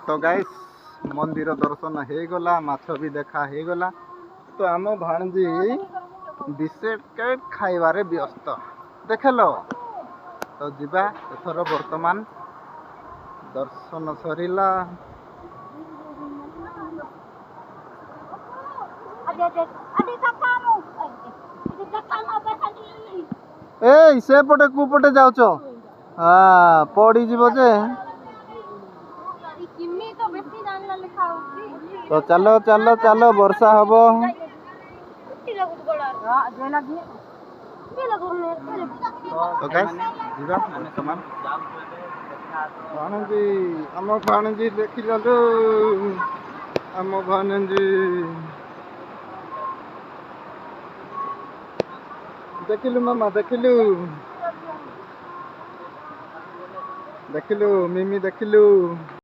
तो गाइस मंदिर दर्शन हो गला माछ भी देखा हो गला तो आम भाणजी बिस्केट खाइबारे व्यस्त देखल तो जीवा एथर वर्तमान दर्शन सरीला ए से पटे कुपटे जाउछ हाँ पड़ी जीव जे तो चलो चलो चलो वर्षा हबो तो गाइस जीवा समान भाणजी आम भाणजी देखि ललु आम भाणजी देखिलु मामा देखिलु मिमी देखिलु